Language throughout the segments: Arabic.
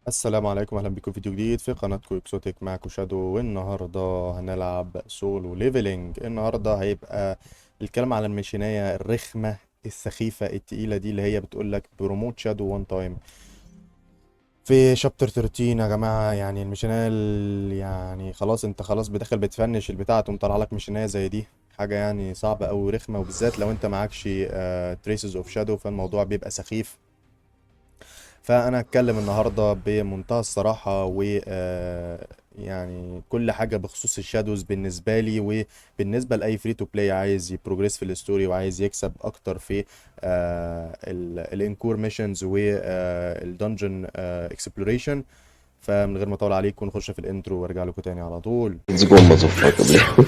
السلام عليكم، اهلا بكم في فيديو جديد في قناتكم اكسوتيك. معكم شادو، والنهارده هنلعب سولو ليفلينج. النهارده هيبقى الكلام على المشينية الرخمة السخيفة التقيلة دي اللي هي بتقول لك بروموت شادو وان تايم في شابتر 13 يا جماعة. يعني المشينية يعني خلاص انت خلاص بداخل بتفنش البتاع، تقوم طالع لك مشينية زي دي. حاجة يعني صعبة أوي ورخمة، وبالذات لو انت معكش تريسز اوف شادو فالموضوع بيبقى سخيف. فانا هتكلم النهارده بمنتهى الصراحه و يعني كل حاجه بخصوص الشادوز بالنسبه لي وبالنسبه لاي فري تو بلاي عايز يبروجريس في الستوري وعايز يكسب اكتر في الانكور ميشنز والدنجن اكسبلوريشن. فمن غير ما اطول عليكم نخش في الانترو وارجع لكم تاني على طول. Let's go, motherfucker.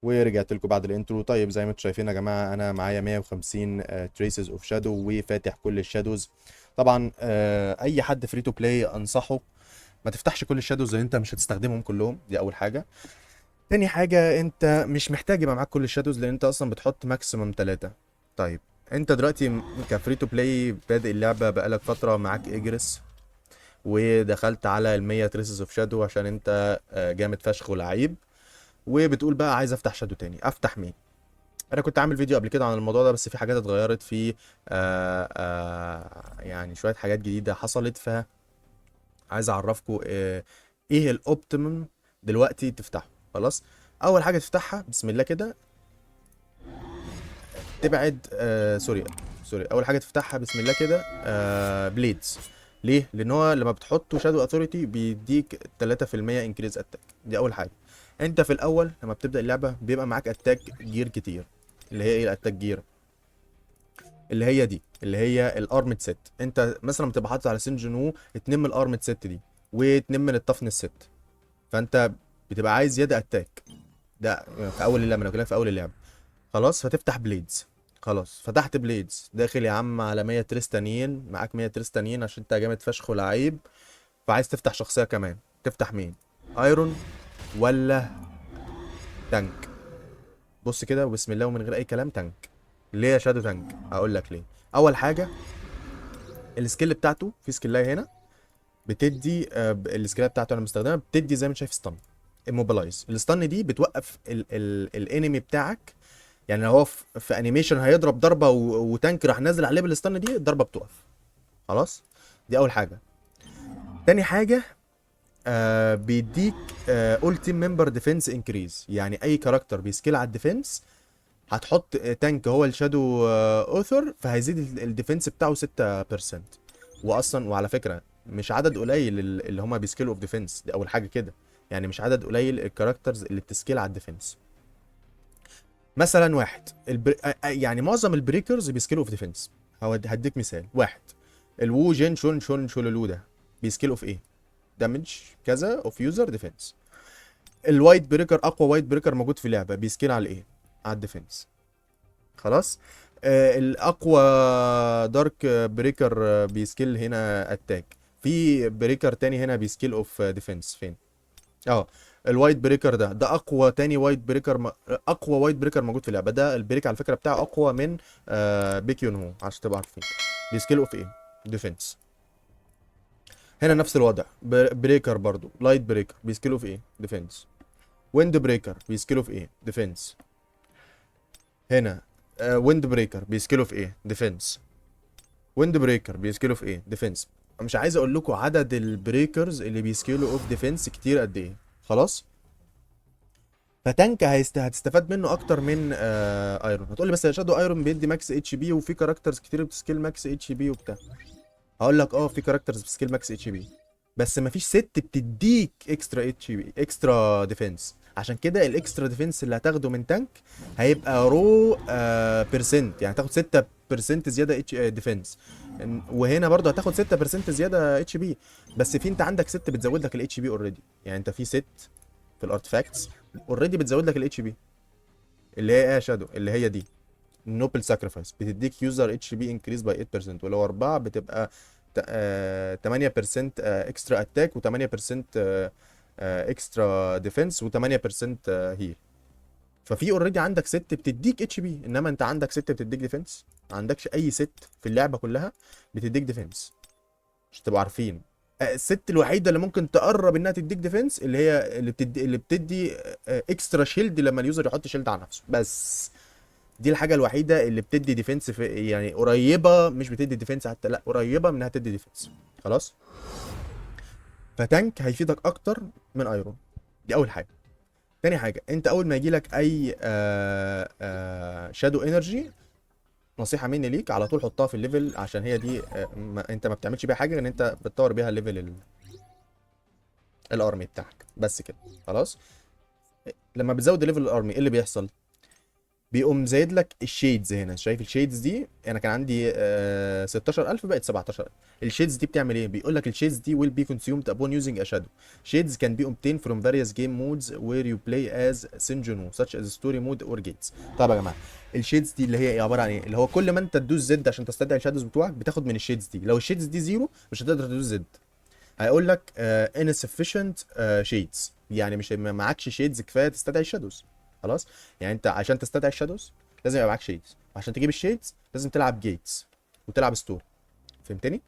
ورجعت لكم بعد الانترو. طيب زي ما انتم شايفين يا جماعه، انا معايا 150 تريسز اوف شادو وفاتح كل الشادوز. طبعا اي حد فري تو بلاي انصحه ما تفتحش كل الشادوز، لان انت مش هتستخدمهم كلهم. دي اول حاجه. تاني حاجه، انت مش محتاج يبقى معاك كل الشادوز لان انت اصلا بتحط ماكسيمم 3. طيب انت دلوقتي كفري تو بلاي بادئ اللعبه بقالك فتره، معاك اجرس ودخلت على ال 100 تريسز اوف شادو عشان انت جامد فشخ ولعيب، وبتقول بقى عايز افتح شادو تاني. افتح مين؟ انا كنت عامل فيديو قبل كده عن الموضوع ده، بس في حاجات اتغيرت في يعني شوية حاجات جديدة حصلت، فعايز اعرفكم ايه الاوبتيمم دلوقتي تفتحه. خلاص، اول حاجة تفتحها بسم الله كده، تبعد سوري اول حاجة تفتحها بسم الله كده بليدز. ليه؟ لان هو لما بتحطه شادو اثوريتي بيديك 3% انكريز اتاك. دي اول حاجة. انت في الاول لما بتبدأ اللعبة بيبقى معاك اتاك جير كتير. اللي هي ايه الاتاك جير؟ اللي هي دي، اللي هي الارمد سيت. انت مثلا بتبقى حاطط على سين جنو اتنين من الارمد سيت دي واتنين من التفنس سيت، فانت بتبقى عايز زياده اتاك. ده في اول اللعبه، انا بكلمك في اول اللعبه. خلاص، فتفتح بليدز. خلاص فتحت بليدز، داخل يا عم على 100 تريس تانيين، معاك 100 تريس تانيين عشان انت جامد فشخ ولعيب. فعايز تفتح شخصيه كمان. تفتح مين؟ ايرون ولا تانك؟ بص كده وبسم الله ومن غير اي كلام، تانك. ليه يا شادو تانك؟ هقول لك ليه. اول حاجه، السكيل بتاعته في سكيلايه هنا بتدي السكيلات بتاعته انا مستخدمها، بتدي زي ما انت شايف ستان immobilize. الستان دي بتوقف الانمي بتاعك. يعني لو هو في انيميشن هيضرب ضربه وتانك راح نازل عليه بالستان دي، الضربه بتقف. خلاص، دي اول حاجه. تاني حاجه، بيديك اول تيم ممبر ديفense انكريز. يعني اي كاركتر بيسكيل على الديفنس هتحط تانك هو الشادو اوثر، فهيزيد الديفنس بتاعه 6%. واصلا وعلى فكره مش عدد قليل اللي هم بيسكيلوا اوف ديفنس. دي اول حاجه كده. يعني مش عدد قليل الكاركترز اللي بتسكيل على الديفنس. مثلا واحد يعني معظم البريكرز بيسكيلوا اوف ديفنس. هديك مثال واحد. الوو جين شون شولولو ده بيسكيلوا في ايه؟ دامج كذا اوف يوزر ديفنس. الوايت بريكر، اقوى وايت بريكر موجود في اللعبه، بيسكيل على ايه؟ على الديفنس. خلاص. الاقوى دارك بريكر بيسكيل هنا اتاك. في بريكر تاني هنا بيسكيل اوف ديفense فين؟ اه، الوايت بريكر ده اقوى تاني وايت بريكر اقوى وايت بريكر موجود في اللعبه. ده البريك على فكره بتاعه اقوى من بيكيون هو، عشان تبقى عارفين. بيسكيل اوف ايه؟ ديفنس. هنا نفس الوضع. بريكر برضو لايت بريكر بيسكيل اوف ايه؟ ديفنس. ويند بريكر بيسكيل اوف ايه؟ ديفنس. هنا ويند بريكر بيسكيلوا في ايه؟ ديفنس. ويند بريكر بيسكيلوا في ايه؟ ديفنس. مش عايز اقول لكم عدد البريكرز اللي بيسكيلوا اوف ديفنس كتير قد ايه. خلاص. فتانك هتستفاد منه اكتر من ايرون. هتقول لي بس يا شادو ايرون بيدي ماكس اتش بي وفي كاركترز كتير بتسكيل ماكس اتش بي وبتاع. هقول لك اه، في كاركترز بتسكيل ماكس اتش بي، بس مفيش ست بتديك اكسترا اتش بي اكسترا ديفense. عشان كده الاكسترا ديفense اللي هتاخده من تانك هيبقى رو بيرسنت. يعني هتاخد 6% زياده اتش ديفense. وهنا برضو هتاخد 6% زياده اتش بي. بس في انت عندك ست بتزود لك الاتش بي اوريدي. يعني انت في ست في الارتفاكتس اوريدي بتزود لك الاتش بي، اللي هي ايه يا شادو؟ اللي هي دي نوبل ساكريفايس. بتديك يوزر اتش بي انكريز باي 8%، ولو 4 بتبقى 8% اكسترا اتاك و8% اكسترا ديفense و8% هيل. ففي اوريدي عندك ست بتديك اتش بي، انما انت عندك ست بتديك ديفنس، ما عندكش اي ست في اللعبه كلها بتديك ديفنس، مش تبقوا عارفين. الست الوحيده اللي ممكن تقرب انها تديك ديفنس اللي هي اللي بتدي اكسترا شيلد لما اليوزر يحط شيلد على نفسه بس. دي الحاجه الوحيده اللي بتدي ديفنس في يعني قريبه، مش بتدي ديفنس حتى، لا قريبه من انها تدي ديفنس. خلاص. فتانك هيفيدك اكتر من ايرون، دي اول حاجه. تاني حاجه، انت اول ما يجيلك اي شادو انرجي، نصيحه مني ليك على طول حطها في الليفل، عشان هي دي انت ما بتعملش بيها حاجه غير ان انت بتطور بيها الليفل الارمي بتاعك بس كده. خلاص. لما بتزود ليفل الارمي ايه اللي بيحصل؟ بيقوم زايد لك الشيدز. هنا شايف الشيدز دي؟ انا كان عندي 16000 بقت 17000. الشيدز دي بتعمل ايه؟ بيقول لك الشيدز دي will be consumed upon using a shadow. Shades can be obtained from various game modes where you play as Senjunu such as story mode or gates. طب يا جماعه، الشيدز دي اللي هي ايه؟ عباره عن ايه؟ اللي هو كل ما انت تدوس زد عشان تستدعي الشادوز بتوعك بتاخد من الشيدز دي. لو الشيدز دي زيرو مش هتقدر تدوس زد. هيقول لك insufficient shades، يعني مش معكش شيدز كفايه تستدعي الشادوز. خلاص. يعني انت عشان تستدعي الشادوز لازم يبقى معاك شيدز، وعشان تجيب الشيدز لازم تلعب جيتس وتلعب ستور. فهمتني؟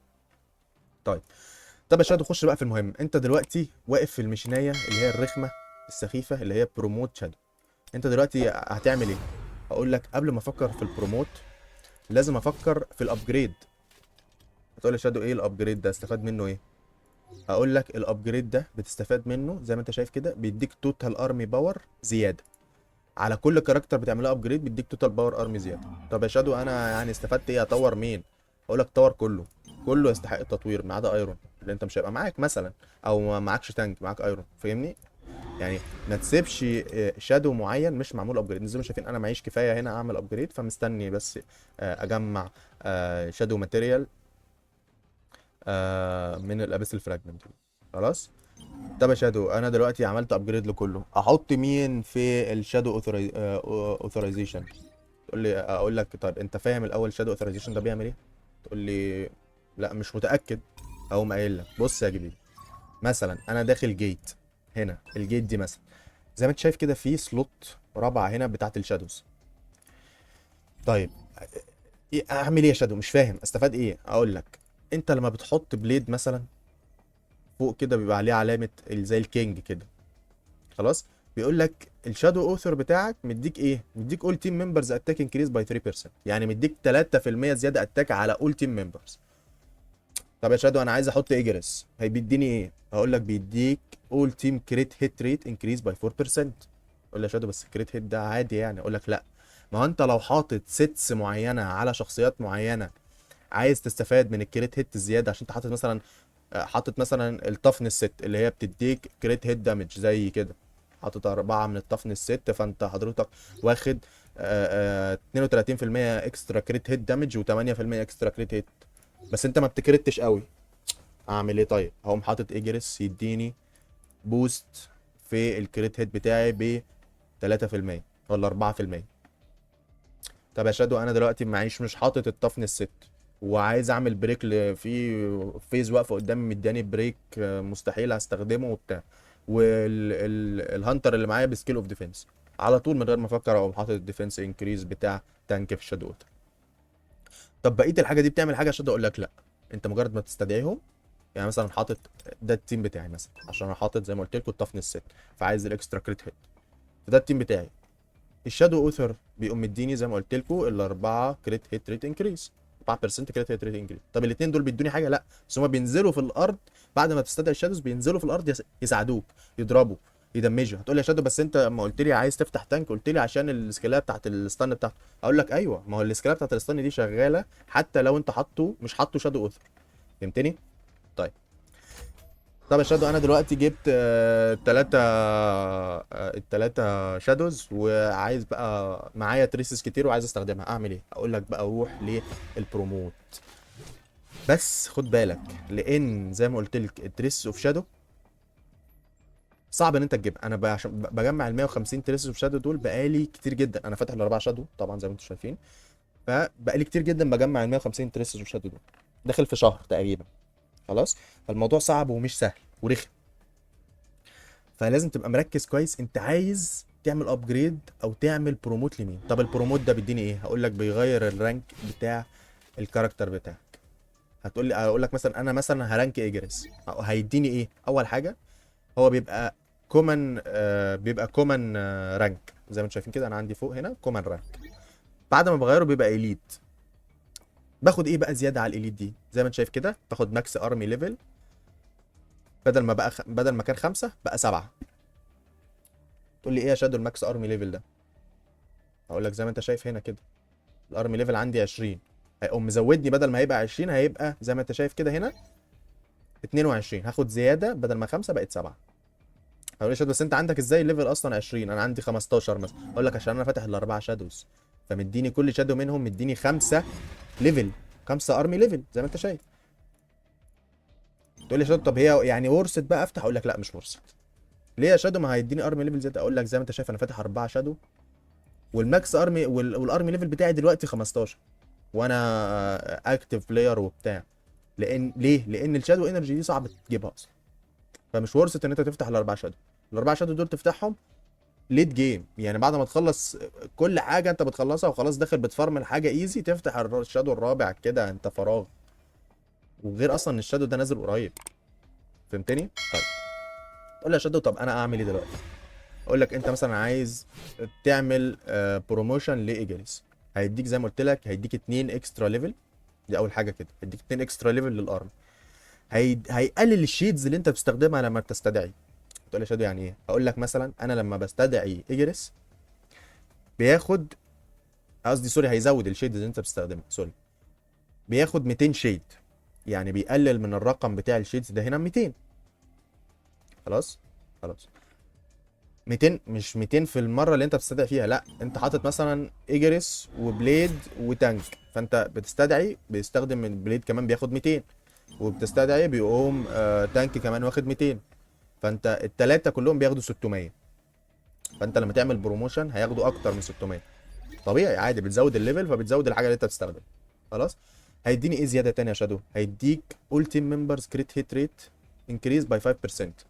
طيب. طب يا شادو خش بقى في المهم. انت دلوقتي واقف في المشنايه اللي هي الرخمه السخيفه اللي هي بروموت شادو. انت دلوقتي هتعمل ايه؟ هقول لك قبل ما افكر في البروموت لازم افكر في الابجريد. هتقول لي شادو ايه الابجريد ده؟ استفاد منه ايه؟ هقول لك الابجريد ده بتستفاد منه زي ما انت شايف كده، بيديك توتال ارمي باور زياده. على كل كاركتر بتعملها ابجريد بيديك توتال باور ارمي زياده. طب يا شادو انا يعني استفدت ايه؟ اطور مين؟ اقول لك طور كله، كله يستحق التطوير ما عدا ايرون اللي انت مش هيبقى معاك مثلا، او ما معكش تانك معاك ايرون. فاهمني؟ يعني ما تسيبش شادو معين مش معمول ابجريد. زي ما شايفين انا معيش كفايه هنا اعمل ابجريد، فمستني بس اجمع شادو ماتيريال من الابيس الفراجمنت. خلاص. طب يا شادو انا دلوقتي عملت ابجريد لكله، احط مين في الشادو اوثرايزيشن؟ تقول لي اقول لك طيب انت فاهم الاول شادو اوثرايزيشن ده بيعمل ايه؟ تقول لي لا مش متاكد. اقوم قايل لك بص يا جديد، مثلا انا داخل جيت، هنا الجيت دي مثلا زي ما انت شايف كده في سلوت رابعه هنا بتاعت الشادوز. طيب اعمل ايه يا شادو؟ مش فاهم استفاد ايه؟ اقول لك انت لما بتحط بليد مثلا فوق كده بيبقى عليه علامه زي الكينج كده. خلاص. بيقول لك الشادو اوثر بتاعك مديك ايه؟ مديك اول تيم ممبرز اتاك انكريز باي 3%، يعني مديك 3% زياده اتاك على اول تيم ممبرز. طب يا شادو انا عايز احط ايجرس، هيديني ايه؟ هقول لك بيديك اول تيم كريت هيت ريت انكريز باي 4%. قول لي يا شادو بس الكريت هيت ده عادي يعني. اقول لك لا، ما هو انت لو حاطط سيتس معينه على شخصيات معينه عايز تستفاد من الكريت هيت الزياده، عشان انت حاطط مثلا حاطط مثلا التفنس ست اللي هي بتديك كريت هيت دامج زي كده، حاطط 4 من التفنس ست، فانت حضرتك واخد 32% اكسترا كريت هيت دامج و8% اكسترا كريت هيت، بس انت ما بتكريتش قوي. اعمل ايه طيب؟ هقوم حاطط ايجرس يديني بوست في الكريت هيت بتاعي ب 3% ولا 4%. طب يا شادو انا دلوقتي معيش مش حاطط التفنس ست وعايز اعمل بريك في فيز واقفه قدامي مداني بريك مستحيل هستخدمه وبتاع، والهانتر اللي معايا بسكيل اوف ديفense، على طول من غير ما افكر اقوم حاطط الديفنس انكريز بتاع تانك في شادو اوتر. طب بقيه الحاجه دي بتعمل حاجه؟ شادو اقول لك لا، انت مجرد ما تستدعيهم، يعني مثلا حاطط ده التيم بتاعي مثلا، عشان انا حاطط زي ما قلت لكم التفنس ست فعايز الاكسترا كريت هيت، فده التيم بتاعي. الشادو اوثر بيقوم مديني زي ما قلت لكم الاربعه كريت هيت ريت انكريز، 4% كريت هيت ريت انكريز. طب الاثنين دول بيدوني حاجه؟ لا، بس هما بينزلوا في الارض بعد ما تستدعي الشادوز، بينزلوا في الارض يساعدوك يضربوا يدمجوا. هتقول لي يا شادو بس انت لما قلت لي عايز تفتح تانك قلت لي عشان السكيلات بتاعت الستان بتاعته. اقول لك ايوه، ما هو السكيلات بتاعت الستان دي شغاله حتى لو انت حاطه مش حاطه شادو اوثر. فهمتني؟ طيب. طب يا شادو انا دلوقتي جبت التلاتة شادوز وعايز بقى معايا تريسز كتير وعايز استخدمها، اعمل ايه؟ اقول لك بقى روح للبروموت. بس خد بالك، لان زي ما قلت لك التريس اوف شادو صعب ان انت تجيبها. انا عشان بجمع ال 150 تريس اوف شادو دول بقالي كتير جدا، انا فاتح الاربعه شادو طبعا زي ما انتم شايفين، فبقالي كتير جدا بجمع ال 150 تريس اوف شادو دول، داخل في شهر تقريبا. خلاص. فالموضوع صعب ومش سهل ورخم، فلازم تبقى مركز كويس انت عايز تعمل ابجريد او تعمل بروموت لمين. طب البروموت ده بيديني ايه؟ هقول لك بيغير الرانك بتاع الكاركتر بتاعك. هتقول لي، اقول لك مثلا انا مثلا هرانك ايجرس، هيديني ايه؟ اول حاجه هو بيبقى كومن، بيبقى كومن رانك زي ما انتم شايفين كده. انا عندي فوق هنا كومن رانك. بعد ما بغيره بيبقى اليت. باخد ايه بقى زياده على الاليت دي؟ زي ما انت شايف كده، باخد ماكس ارمي ليفل. بدل ما كان 5 بقى 7. تقول لي ايه يا شادو الماكس ارمي ليفل ده؟ هقول لك زي ما انت شايف هنا كده، الارمي ليفل عندي 20، هيقوم مزودني بدل ما هيبقى 20 هيبقى زي ما انت شايف كده هنا 22. هاخد زياده، بدل ما 5 بقت 7. هقول لي شادو بس انت عندك ازاي الليفل اصلا 20؟ انا عندي 15 مثلا. اقول لك عشان انا فاتح الاربعه شادوز، فمديني كل شادو منهم مديني 5 ليفل، 5 ارمي ليفل زي ما انت شايف. تقول لي يا شادو طب هي يعني ورثت بقى افتح؟ اقول لك لا مش ورثت. ليه يا شادو؟ ما هيديني ارمي ليفل زياده. اقول لك زي ما انت شايف انا فاتح 4 شادو، والماكس ارمي والارمي ليفل بتاعي دلوقتي 15، وانا اكتف بلاير وبتاع. لان الشادو انرجي دي صعب تجيبها اصلا، فمش ورثه ان انت تفتح الاربع شادو. الاربع شادو دول تفتحهم ليت جيم، يعني بعد ما تخلص كل حاجه انت بتخلصها وخلاص داخل بتفرمل حاجه ايزي، تفتح الشادو الرابع كده انت فراغ. وغير اصلا ان الشادو ده نازل قريب. فهمتني؟ طيب تقول لي يا شادو طب انا اعمل ايه دلوقتي؟ اقول لك انت مثلا عايز تعمل بروموشن لايجلز. هيديك زي ما قلت لك، هيديك 2 اكسترا ليفل. دي اول حاجه كده، هيديك 2 اكسترا ليفل للارم. هيقلل الشيدز اللي انت بتستخدمها لما بتستدعي. تقول لي يا شادو يعني ايه؟ هقول لك مثلا انا لما بستدعي ايجرس بياخد، قصدي سوري، هيزود الشيدز اللي انت بتستخدمها، سوري. بياخد 200 شيد، يعني بيقلل من الرقم بتاع الشيدز ده هنا 200. خلاص خلاص. 200 مش 200 في المره اللي انت بتستدعي فيها، لا انت حاطط مثلا ايجرس وبليد وتانك، فانت بتستدعي بيستخدم البليد كمان بياخد 200، وبتستدعي بيقوم تانك كمان واخد 200، فانت التلاتة كلهم بياخدوا 600. فانت لما تعمل بروموشن هياخدوا اكتر من 600. طبيعي عادي، بتزود الليفل فبتزود الحاجه اللي انت بتستخدمها. خلاص. هيديني ايه زياده تاني يا شادو؟ هيديك all team members crit hit rate increase by 5%.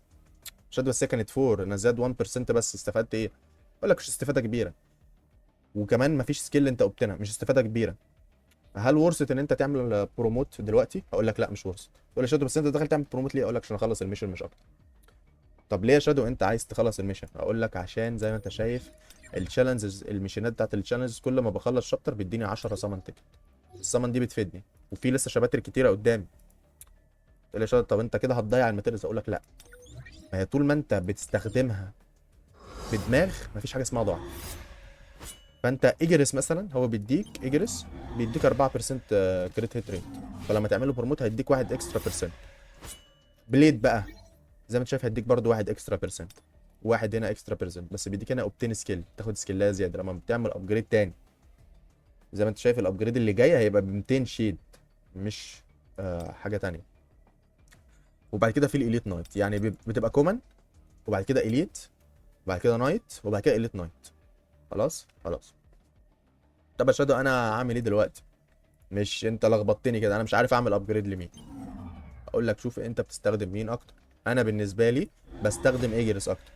شادو بس هي كانت 4، انا زاد 1% بس، استفدت ايه؟ اقول لك مش استفاده كبيره، وكمان مفيش سكيل انت قبتنا، مش استفاده كبيره. هل ورثت ان انت تعمل بروموت دلوقتي؟ اقول لك لا مش ورثت. تقول لي يا شادو بس انت داخل تعمل بروموت ليه؟ اقول لك عشان اخلص الميشن مش اكتر. طب ليه يا شادو انت عايز تخلص الميشن؟ اقول لك عشان زي ما انت شايف التشالنجز، الميشنات بتاعت التشالنجز كل ما بخلص شابتر بيديني 10 سمن تيكت. السمن دي بتفيدني، وفي لسه شباتر كتيره قدامي. تقول لي يا شادو طب انت كده هتضيع الماتيريالز؟ اقول لك لا، ما هي طول ما انت بتستخدمها بدماغ مفيش حاجه اسمها ضاع. فانت ايجرس مثلا هو بيديك ايجرس بيديك 4% كريت هيت ريت، فلما تعمله بروموت هيديك 1 اكسترا بيرسنت. بليد بقى زي ما انت شايف هيديك برضو 1 اكسترا بيرسنت، واحد هنا اكسترا بيرسنت، بس بيديك هنا اوبتين سكيل، تاخد سكيلات زياده لما بتعمل ابجريد تاني. زي ما انت شايف الابجريد اللي جاي هيبقى ب 200 شيد، مش حاجه تانية. وبعد كده في الاليت نايت، يعني بتبقى كومن، وبعد كده اليت، وبعد كده نايت، وبعد كده اليت نايت. خلاص خلاص. طب يا شادو انا هعمل ايه دلوقتي؟ مش انت لخبطتني كده، انا مش عارف اعمل ابجريد لمين. اقول لك شوف انت بتستخدم مين اكتر. انا بالنسبه لي بستخدم ايجرس اكتر،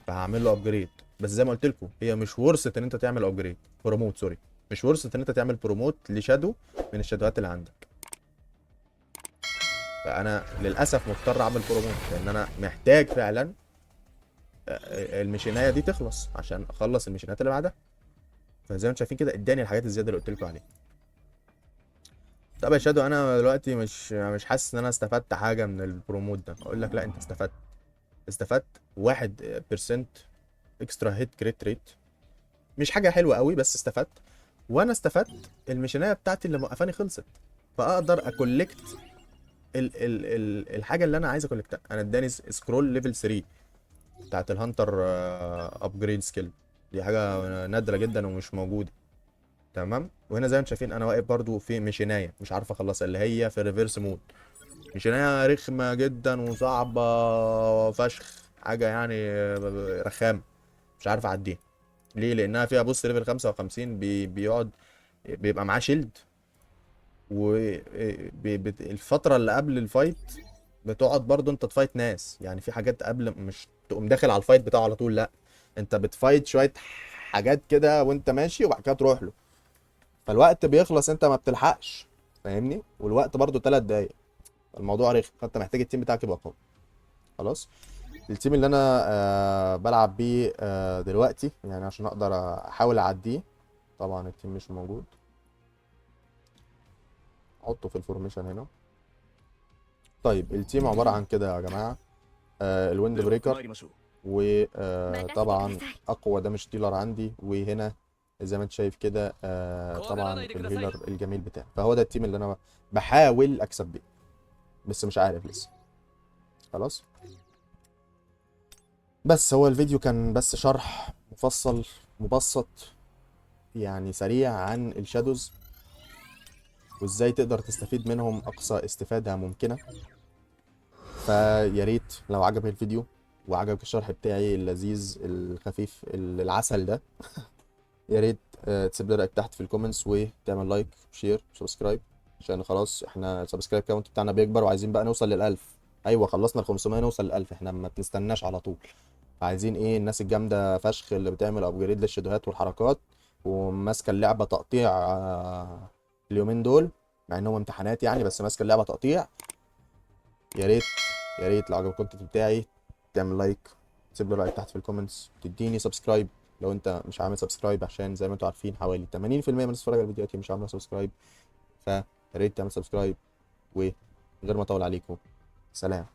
فهعمل له ابجريد. بس زي ما قلت لكم هي مش ورثه ان انت تعمل ابجريد، بروموت سوري، مش ورثه ان انت تعمل بروموت لشادو من الشادوهات اللي عندك. فانا للاسف مضطر اعمل بروموت، لان انا محتاج فعلا المشينايه دي تخلص عشان اخلص المشينات اللي بعدها. فزي ما انتم شايفين كده اداني الحاجات الزياده اللي قلت لكم عليها. طب يا شادو انا دلوقتي مش حاسس ان انا استفدت حاجه من البروموت ده. اقول لك لا انت استفدت 1% اكسترا هيت كريت ريت، مش حاجه حلوه قوي بس استفدت. وانا استفدت الميشنيه بتاعتي اللي موقفاني خلصت، فاقدر اكولكت الحاجه اللي انا عايز اكولكتها. انا اداني سكرول ليفل 3 بتاعت الهانتر ابجريد سكيل، دي حاجه نادره جدا ومش موجوده. تمام. وهنا زي ما انتم شايفين انا واقف برضو في ميشنايه مش عارف اخلصها، اللي هي في ريفيرس مود. ميشنايه رخمه جدا وصعبه فشخ، حاجه يعني رخام، مش عارف اعديها. ليه؟ لانها فيها بص ليفل 55 بيقعد بيبقى معاه شيلد، والفتره اللي قبل الفايت بتقعد برضو انت تفايت ناس، يعني في حاجات قبل مش تقوم داخل على الفايت بتاعه على طول، لا انت بتفايت شويه حاجات كده وانت ماشي وبعد كده تروح له، فالوقت بيخلص انت ما بتلحقش، فاهمني؟ والوقت برضو 3 دقايق، الموضوع رخم، فانت محتاج التيم بتاعك يبقى قوي. خلاص. التيم اللي انا بلعب بيه دلوقتي يعني عشان اقدر احاول اعديه، طبعا التيم مش موجود، احطه في الفورميشن هنا. طيب التيم عبارة عن كده يا جماعة، الويند では بريكر 参りましょう وطبعا اقوى دامج ديلر عندي، وهنا زي ما انت شايف كده طبعا الهيلر الجميل بتاعي. فهو ده التيم اللي انا بحاول اكسب بيه، بس مش عارف لسه. خلاص. بس هو الفيديو كان بس شرح مفصل مبسط يعني سريع عن الشادوز، وازاي تقدر تستفيد منهم اقصى استفادة ممكنة. فيا ريت لو عجبك الفيديو وعجبك الشرح بتاعي اللذيذ الخفيف العسل ده، يا ريت تسيب لي رايك تحت في الكومنتس، وتعمل لايك وشير وسبسكرايب، عشان خلاص احنا السبسكرايب كاونت بتاعنا بيكبر وعايزين بقى نوصل لل1000. ايوه خلصنا ال 500 نوصل لل1000، احنا ما بنستناش على طول. عايزين ايه؟ الناس الجامده فشخ اللي بتعمل ابجريد للشدوهات والحركات وماسكه اللعبه تقطيع اليومين دول، مع انهم امتحانات يعني، بس ماسكه اللعبه تقطيع. يا ريت يا ريت لو عجبك الكونتنت بتاعي تعمل لايك، تسيب لي رايك تحت في الكومنتس، تديني سبسكرايب لو انت مش عامل سبسكرايب، عشان زي ما انتوا عارفين حوالي 80% من الناس بتتفرج على الفيديوهات مش عامله سبسكرايب. فيا ريت تعمل سبسكرايب، وغير ما اطول عليكم، سلام.